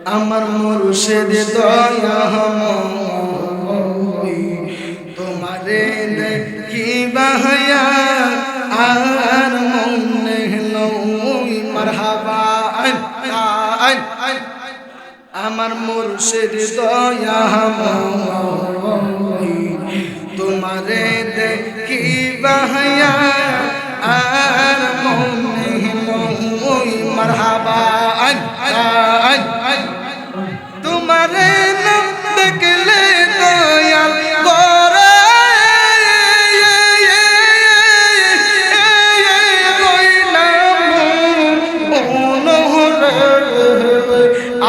আমার মুর্শিদ দয়াময় তোমারে দেখি বাহায়া আর মনে নই মারহাবা আমার মুর্শিদ দয়াময় তোমারে দেখি বাহায়া আর মনে নই মারহাবা তোমারে না দেখলে দয়াল করে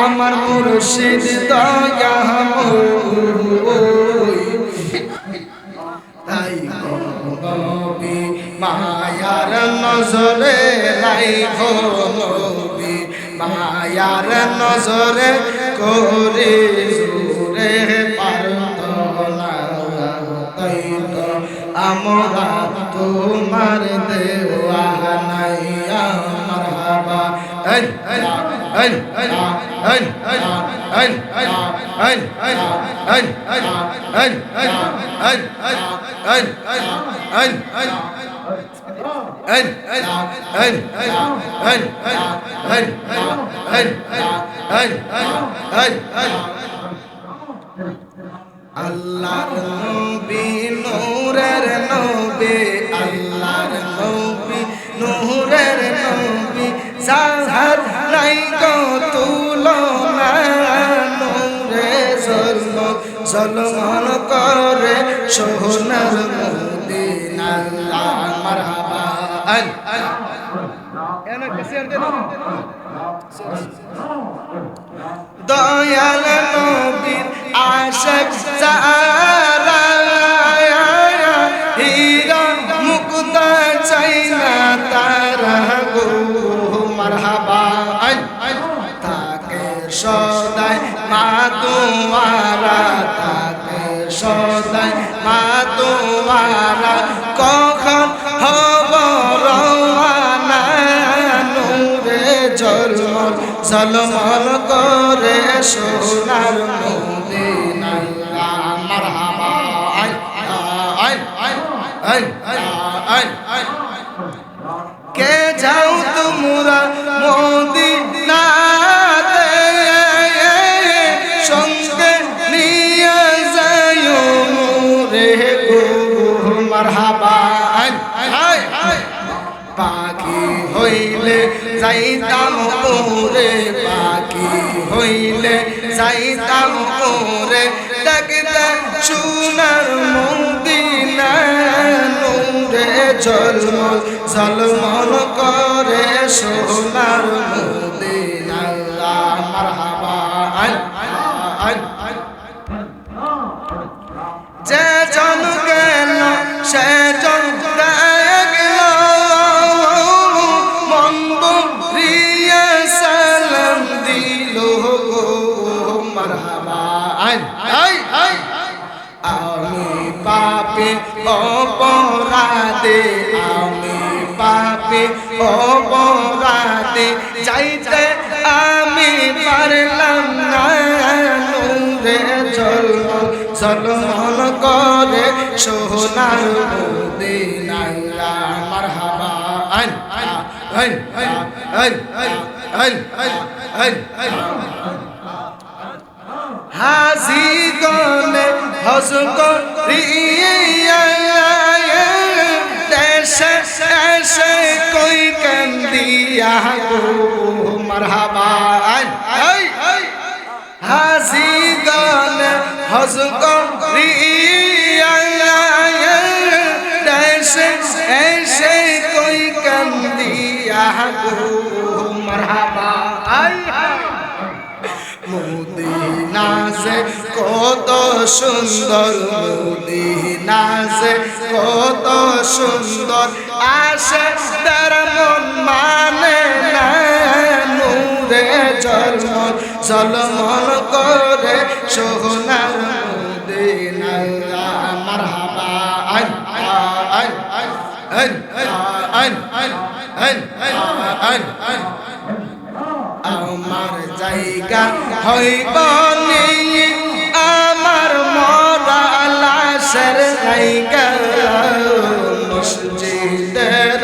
আমার মুর্শিদ দয়াময় তাই নবী মায়ার নজরে রাইখো নবী মায়ার নজরে করে জোরে পারতনা তাই তো আমরা তোমার দেওয়ানাই মারহাবা আল্লাহর নবী নূরের নবী আল্লাহর নবী নূরের নবী জাহার নাই গো তুলনা নূরে ঝলমল করে সোনার মদিনা মারহাবা দয়াল নবীর আশিক যারা হীরা মুক্তা চাই না তারা গো মারহাবা তাকে সদাই মা তোমারা তাকে সদাই মা তোমারা কখন হব রওয়ানা নূরে ঝলমল ঝলমল করে সোনার মদিনা মারহাবা কে যাও তোমরা মদিনাতে সঙ্গে নিয়ে যাও রে গো মারহাবা পাখি হইলে যাইতাম ওরে পাখি হইলে যাইতাম ওরে দেখতে সোনার মদিনা নূরে ঝলমল ঝলমল করে সোনার মদিনা মারহাবা যে জন গেল সে জন গেল মন্দ প্রিয় সালাম দিল গো মারহাবা আমি পাপী অপরাধে আমি পাপী অপরাধে চাইতে আমি পারলাম না নূরে ঝলমল ঝলমল করে সোনার মদিনা মারহাবা হাসি গনে হস করিয়া দেশে এসে কই কান্দিয়া গো মারহাবা হাসি গনে হস করিয়া দেশে এসে কই কান্দিয়া গো মারহাবা মদিনা সে কত সুন্দর মদিনা সে কত সুন্দর আসে তার মন মানে না নূরে ঝলমল ঝলমল করে সোনার মদিনা মারহাবা আমার জায়গা হইব নি আমার মরা লাশের জায়গা মসজিদের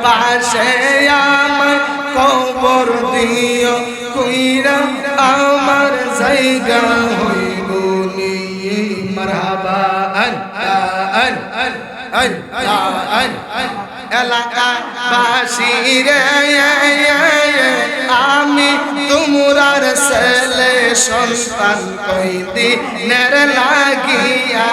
পাশে আমার কবর দিও কইরা আমার জায়গা হইব নি মারহাবা এলাকাবাসী রে আমি তোমরার ছেলে সন্তান কইদিনের লাগিয়া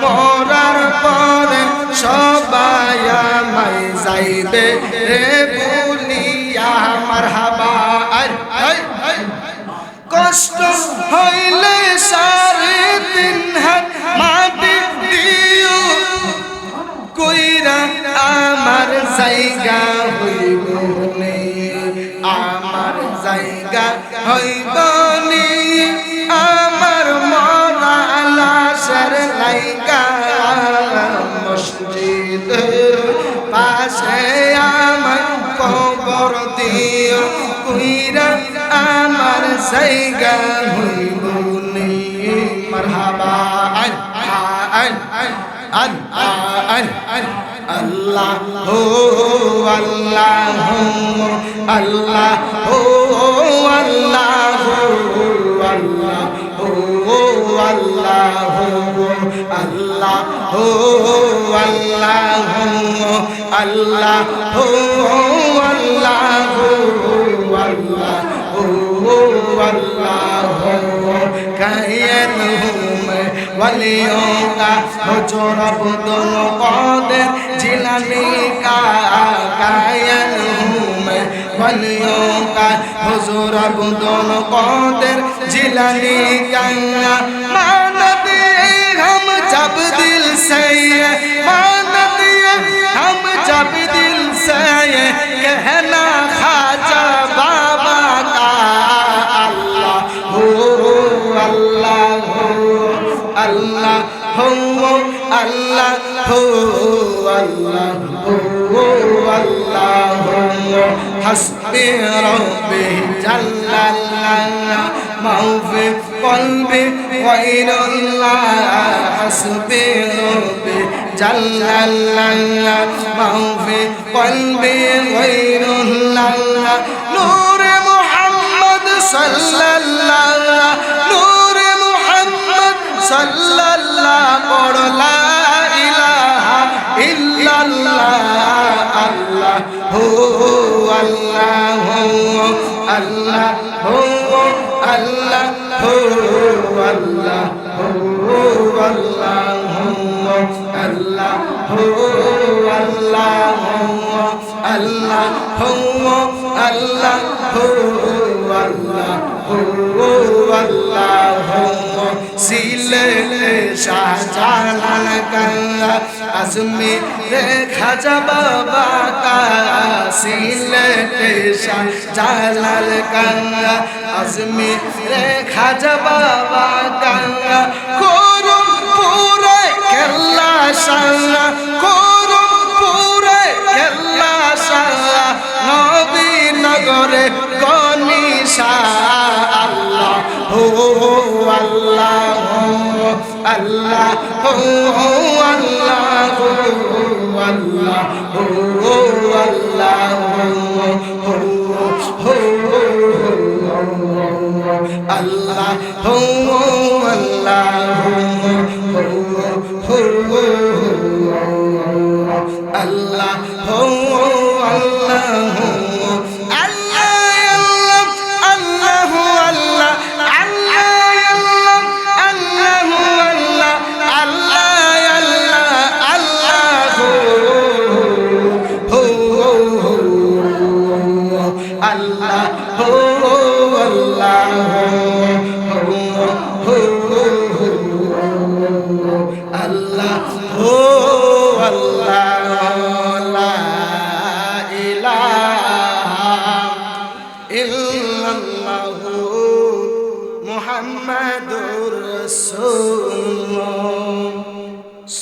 মরার পরে সবাই আমায় যাইবে রে বলিয়া মারহাবা কষ্ট হইলে 3.5 হাত মাটি দিও কইরা আমার জায়গা হইব নি আমার জায়গা হইব নি আমার মরা লাশের জায়গা মসজিদের পাশে আমার কবর দিও কইরা আমার জায়গা হইব নি মারহাবা আল্লাহ হো আল্লাহ আল্লাহ হো আল্লাহ আল্লাহ হো আল্লাহ আল্লাহ হো আল্লাহ আল্লাহ হো আল্লাহ আল্লাহ হো আল্লাহ কায়ন वलियों का हुजूर अब्दुल कादिर जिलानी का कायल हूँ मैं वलियों का हुजूर अब्दुल कादिर जिलानी का मानते हम जब दिल से मानते हम जब दिल से कहना खाजा बाबा का अल्लाह हो अल्लाह हो अल्लाह हो अल्लाह हो अल्लाह हो अल्लाह हो हस्बी रब्बी जल्लल्लाह मौफी क़ल्बी गैरुल्लाह हस्बी रब्बी जल्लल्लाह मौफी क़ल्बी गैरुल्लाह नूर मुहम्मद सल्लल्लाह नूर सल्लल्लाहु ला इलाहा इल्लल्लाह अल्लाह हो अल्लाह हो अल्लाह हो अल्लाह हो अल्लाह हो अल्लाह हो अल्लाह हो अल्लाह हो अल्लाह हो अल्लाह हो अल्लाह हो अल्लाह हो সিলেটে শাহজালাল কাঙ্গা আজমিরে খাজা বাবা কা সিলেটে শাহজালাল কাঙ্গা আজমিরে খাজা বাবা কাঙ্গা করমপুরে কেল্লা শাহ করমপুরে কেল্লা শাহ নবীনগরে গনিশা আল্লাহ हो अल्लाह हो अल्लाह हो अल्लाह हो अल्लाह हो अल्लाह हो अल्लाह हो अल्लाह हो अल्लाह हो अल्लाह মুহাম্মাদুর রাসূলুল্লাহ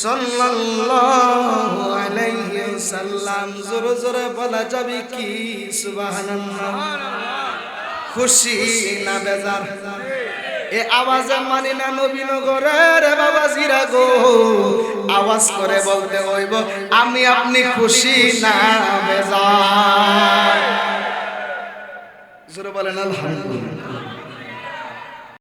সাল্লাল্লাহু আলাইহি ওয়াসাল্লাম জোরে জোরে বলা যাবে কি সুবহানাল্লাহ। খুশি না বেজার? এ আওয়াজে মানি না নবীনগরের বাবাজিরা গো, আওয়াজ করে বলতে হইব আমি আপনি খুশি না বেজার? জোরে বলেন আলহামদুলিল্লাহ।